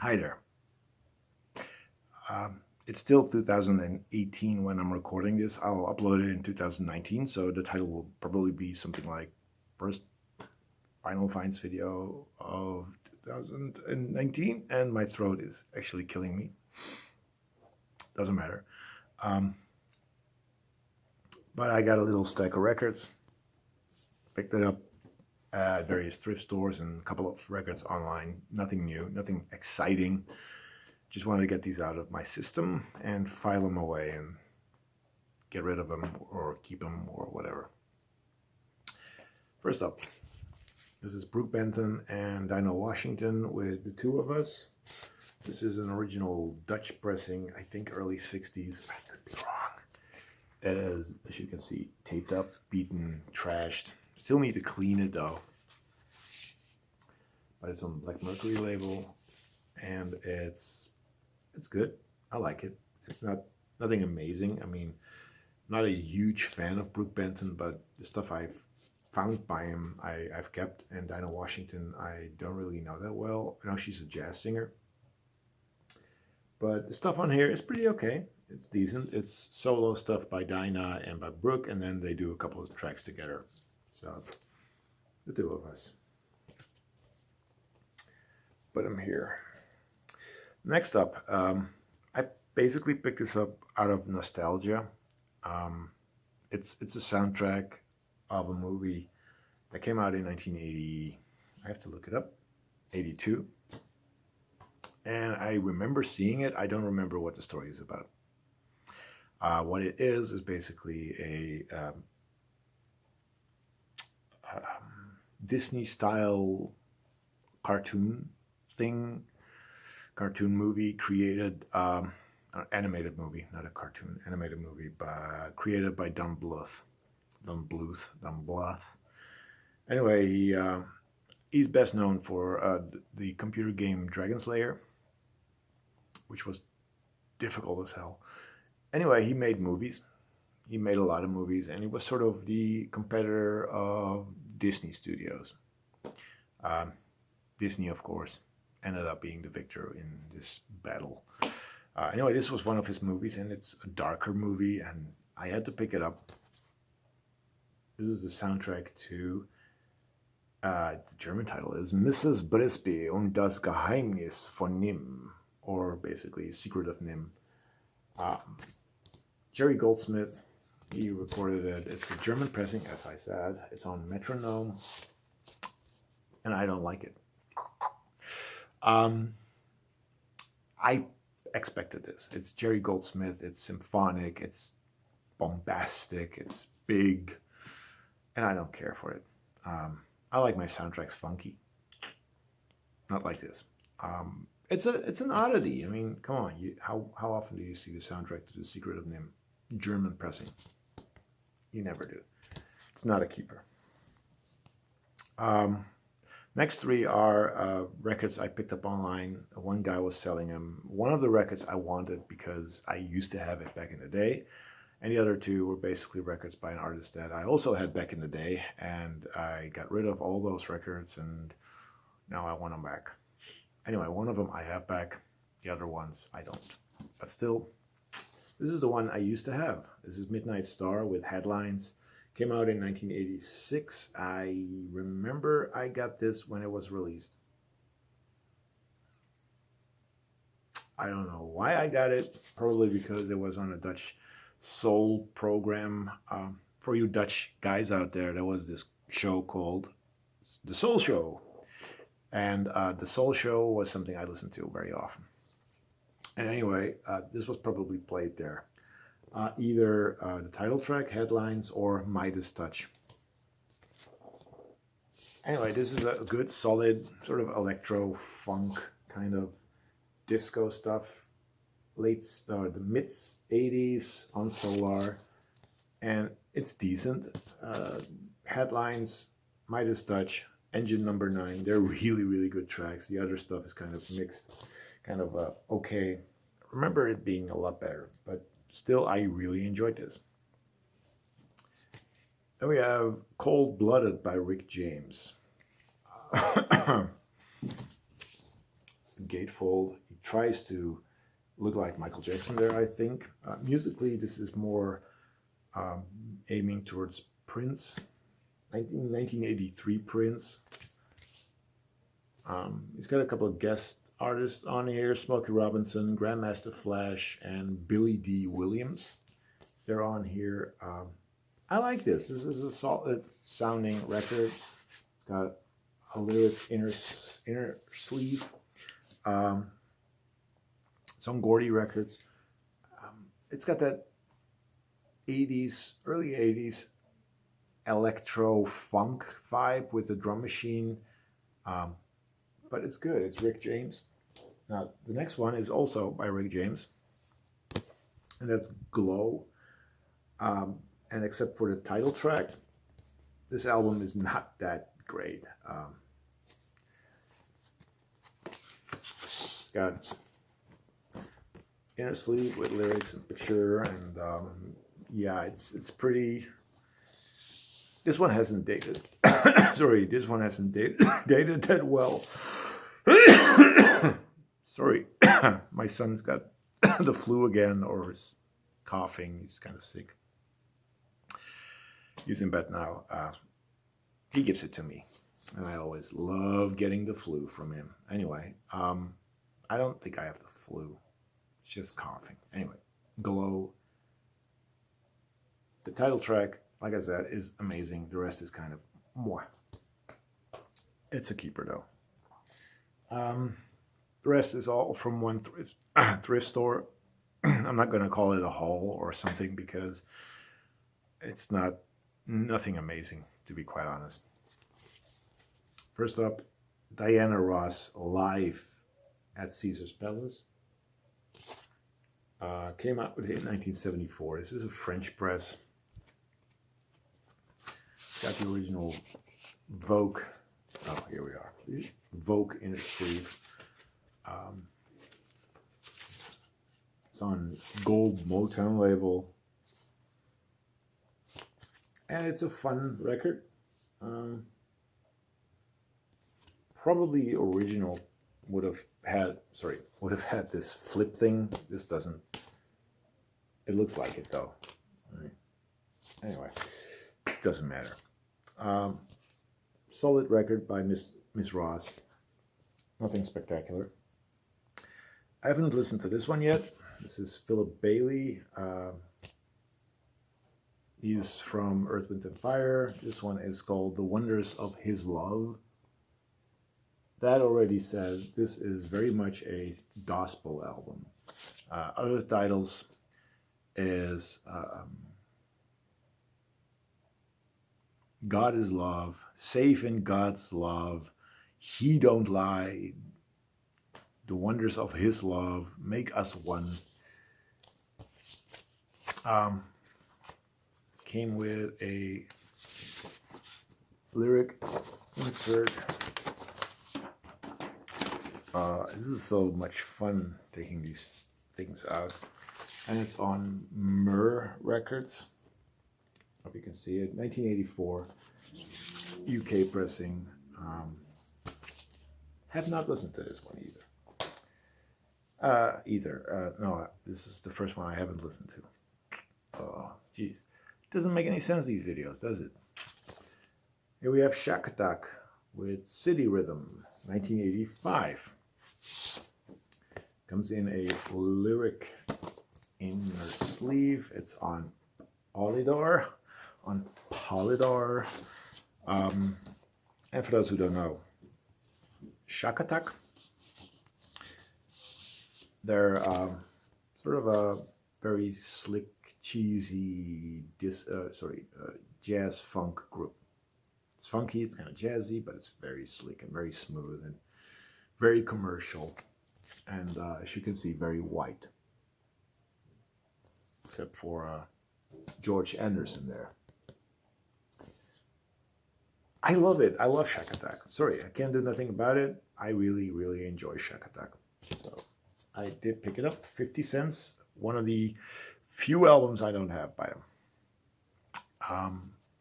Hi there. It's still 2018 when I'm recording this. I'll upload it in 2019, so the title will probably be something like First Final Finds Video of 2019, and my throat is actually killing me. Doesn't matter. Um, but I got a little stack of records, picked it up at various thrift stores and a couple of records online. Nothing new, nothing exciting. Just wanted to get these out of my system and file them away and get rid of them or keep them or whatever. First up, this is Brook Benton and Dinah Washington with The Two of Us. This is an original Dutch pressing, I think early 60s. I could be wrong. It is, as you can see, taped up, beaten, trashed. Still need to clean it though. But it's on Black Mercury label and it's good. I like it. It's nothing amazing. I mean, I'm not a huge fan of Brook Benton, but the stuff I've found by him, I've kept. And Dinah Washington, I don't really know that well. I know she's a jazz singer, but the stuff on here is pretty okay. It's decent. It's solo stuff by Dinah and by Brook, and then they do a couple of tracks together. So, The Two of Us. But I'm here. Next up, I basically picked this up out of nostalgia. It's a soundtrack of a movie that came out in 1980. I have to look it up. 82. And I remember seeing it. I don't remember what the story is about. What it is basically a Disney-style cartoon thing. Cartoon movie created, an animated movie, not a cartoon, animated movie, but created by Don Bluth. Anyway, he's best known for the computer game Dragon Slayer, which was difficult as hell. Anyway, he made movies. He made a lot of movies, and he was sort of the competitor of Disney Studios. Disney, of course, ended up being the victor in this battle. Anyway, this was one of his movies, and it's a darker movie, and I had to pick it up. This is the soundtrack to, the German title is Mrs. Brisby und das Geheimnis von Nim, or basically Secret of Nim. Jerry Goldsmith, he recorded it. It's a German pressing, as I said. It's on Metronome, and I don't like it. I expected this. It's Jerry Goldsmith, it's symphonic, it's bombastic, it's big, and I don't care for it. I like my soundtracks funky, not like this. It's an oddity. I mean, come on, how often do you see the soundtrack to The Secret of Nim, German pressing? You never do. It's not a keeper. Next three are records I picked up online. One guy was selling them. One of the records I wanted because I used to have it back in the day. And the other two were basically records by an artist that I also had back in the day. And I got rid of all those records and now I want them back. Anyway, one of them I have back. The other ones I don't. But still, this is the one I used to have. This is Midnight Star with Headlines. Came out in 1986. I remember I got this when it was released. I don't know why I got it. Probably because it was on a Dutch soul program. For you Dutch guys out there, there was this show called The Soul Show. And The Soul Show was something I listened to very often. And anyway, this was probably played there. Either the title track, Headlines, or Midas Touch. Anyway, this is a good, solid, sort of electro funk kind of disco stuff. The mid 80s on Solar, and it's decent. Headlines, Midas Touch, Engine Number 9. They're really, really good tracks. The other stuff is kind of mixed, kind of okay. I remember it being a lot better, but still, I really enjoyed this. Then we have Cold Blooded by Rick James. It's the gatefold. He tries to look like Michael Jackson there, I think. Musically, this is more aiming towards Prince, 1983 Prince. He's got a couple of guest artists on here, Smokey Robinson, Grandmaster Flash, and Billy D. Williams. They're on here. I like this. This is a solid sounding record. It's got a lyric inner sleeve. It's on Gordy Records. It's got that 80s, early 80s electro funk vibe with the drum machine. But it's good. It's Rick James. Now, the next one is also by Rick James, and that's Glow. And except for the title track, this album is not that great. It's got inner sleeve with lyrics and picture, and yeah, it's pretty. This one hasn't dated. Sorry, this one hasn't dated that well. Sorry, my son's got the flu again, or is coughing. He's kind of sick. He's in bed now. He gives it to me, and I always love getting the flu from him. Anyway, I don't think I have the flu. It's just coughing. Anyway, Glow. The title track, like I said, is amazing. The rest is kind of mwah. It's a keeper, though. The rest is all from one thrift store. I'm not going to call it a haul or something because it's nothing amazing, to be quite honest. First up, Diana Ross live at Caesar's Palace. Came out with it in 1974. This is a French press. Got the original Vogue. Oh, here we are. Vogue inner sleeve. It's on gold Motown label. And it's a fun record. Probably original would have had this flip thing. This doesn't. It looks like it though. All right. Anyway, it doesn't matter. Solid record by Miss Ross. Nothing spectacular. I haven't listened to this one yet. This is Philip Bailey. He's from Earth, Wind & Fire. This one is called The Wonders of His Love. That already says this is very much a gospel album. Other titles is God is Love, Safe in God's Love, He Don't Lie, The Wonders of His Love, Make Us One. Came with a lyric insert. This is so much fun taking these things out. And it's on Myrrh Records. Hope you can see it. 1984, UK pressing. Have not listened to this one either. No, this is the first one I haven't listened to. Oh, geez. Doesn't make any sense, these videos, does it? Here we have Shack Attack with City Rhythm, 1985. Comes in a lyric inner sleeve. It's on Polydor. And for those who don't know, Shack Attack, they're sort of a very slick, cheesy jazz funk group. It's funky, it's kind of jazzy, but it's very slick and very smooth and very commercial. And as you can see, very white. Except for George Anderson there. I love it. I love Shack Attack. Sorry, I can't do nothing about it. I really, really enjoy Shack Attack. So I did pick it up, 50 cents. One of the few albums I don't have by them.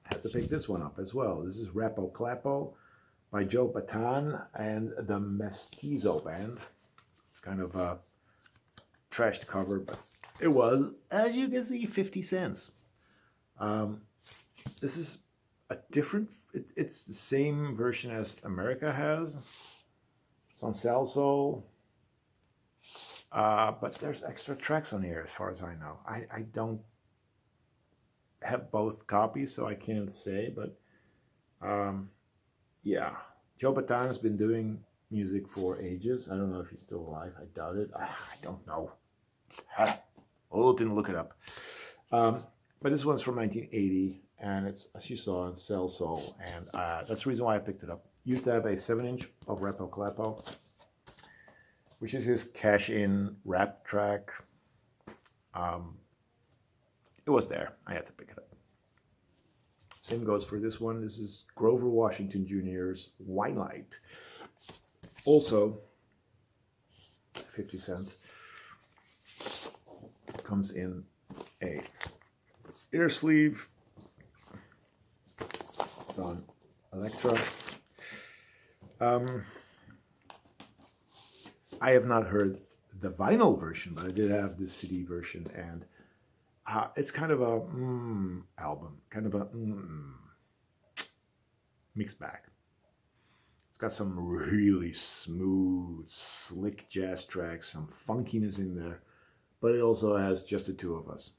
Had to pick this one up as well. This is Rappo Clappo by Joe Bataan and the Mestizo Band. kind of a trashed cover, but it was, as you can see, 50 cents. This is a different, it's the same version as America has. It's on Salsoul. But there's extra tracks on here as far as I know. I don't have both copies, so I can't say, but yeah. Joe Bataan has been doing music for ages. I don't know if he's still alive. I doubt it. I don't know. Oh, didn't look it up. But this one's from 1980, and it's, as you saw, on Salsoul, and that's the reason why I picked it up. Used to have a 7-inch of Rato Clapo, which is his cash-in rap track. It was there. I had to pick it up. Same goes for this one. This is Grover Washington Jr.'s Wine Light. Also, 50 cents. Comes in a ear sleeve. It's on Elektra. I have not heard the vinyl version, but I did have the CD version, and it's kind of a album, kind of a mixed bag. It's got some really smooth, slick jazz tracks, some funkiness in there, but it also has Just the Two of Us,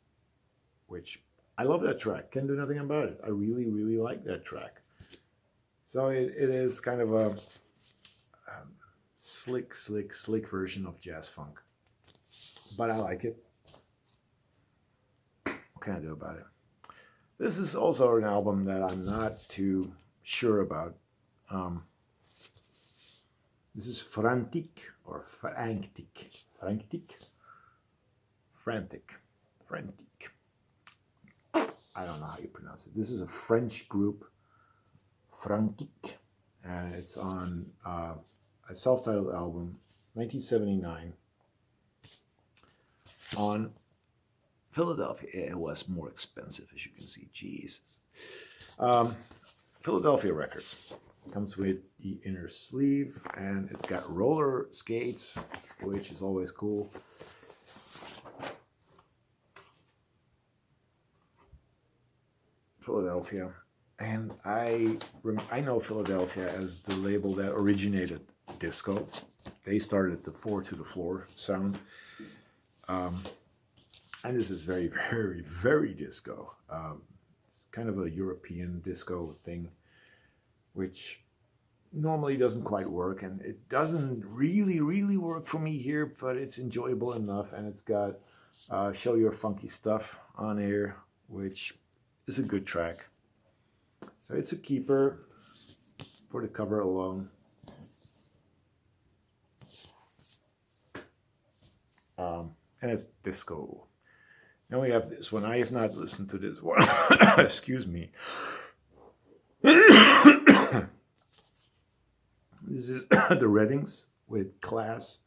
which I love that track. Can't do nothing about it. I really, really like that track. So it is kind of a slick version of jazz funk, but I like it. What can I do about it? This is also an album that I'm not too sure about. This is Frantic or Frantic. I don't know how you pronounce it. This is a French group, Frantic, and it's on a self-titled album, 1979, on Philadelphia. It was more expensive, as you can see. Jesus. Philadelphia Records. Comes with the inner sleeve, and it's got roller skates, which is always cool. Philadelphia. And I know Philadelphia as the label that originated disco. They started the 4 to the floor sound. And this is very, very, very disco. It's kind of a European disco thing, which normally doesn't quite work. And it doesn't really, really work for me here, but it's enjoyable enough. And it's got Show Your Funky Stuff on here, which is a good track. So it's a keeper for the cover alone. And it's disco. Now we have this one. I have not listened to this one. Excuse me. This is the Reddings with Class,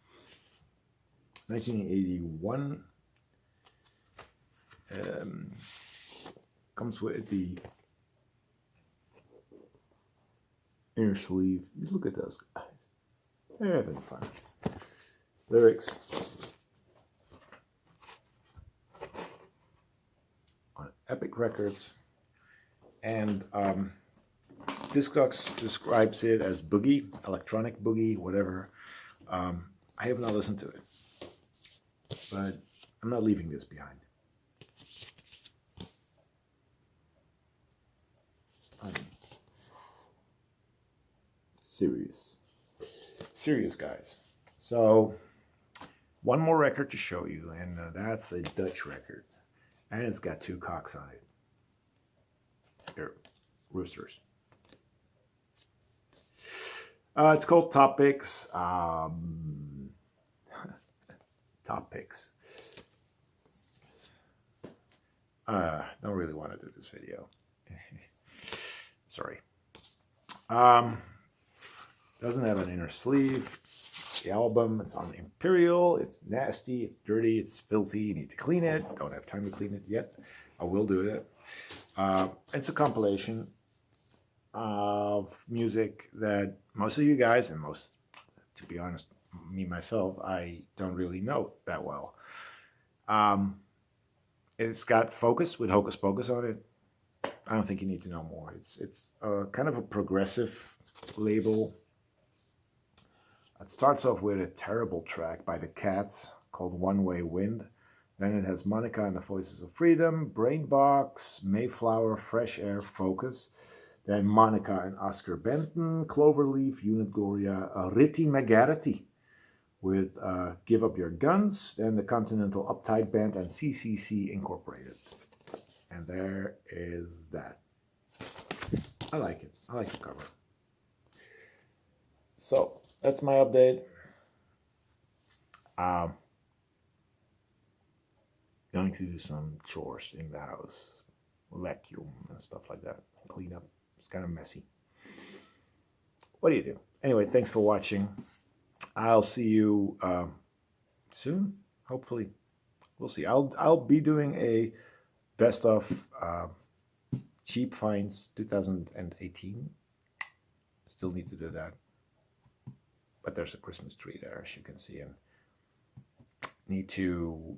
1981. Comes with the inner sleeve. Just look at those guys. They're having fun. Lyrics on Epic Records. And Discogs describes it as boogie, electronic boogie, whatever. I have not listened to it, but I'm not leaving this behind. Serious guys. So one more record to show you, and that's a Dutch record, and it's got 2 cocks on it. Here, roosters. It's called Topics. Topics. Don't really want to do this video. Sorry. Doesn't have an inner sleeve. It's the album. It's on Imperial. It's nasty. It's dirty. It's filthy. You need to clean it. Don't have time to clean it yet. I will do it. It's a compilation of music that most of you guys, and to be honest, me myself, I don't really know that well. It's got Focus with Hocus Pocus on it. I don't think you need to know more. It's kind of a progressive label. It starts off with a terrible track by the Cats called One Way Wind. Then it has Monica and the Voices of Freedom, Brainbox, Mayflower, Fresh Air, Focus. Then Monica and Oscar Benton, Cloverleaf, Unit Gloria, Ritty McGarity with Give Up Your Guns, then the Continental Uptight Band and CCC Incorporated. And there is that. I like it. I like the cover. So that's my update. Going to do some chores in the house, vacuum and stuff like that, clean up. It's kind of messy. What do you do? Anyway, thanks for watching. I'll see you soon, hopefully. We'll see. I'll be doing a best of cheap finds 2018. Still need to do that. But there's a Christmas tree there, as you can see, and need to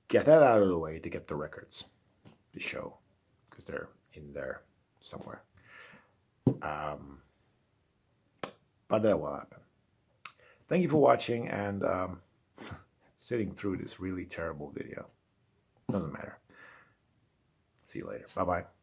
get that out of the way to get the records to show, because they're in there somewhere. But that will happen. Thank you for watching and sitting through this really terrible video. Doesn't matter. See you later. Bye-bye.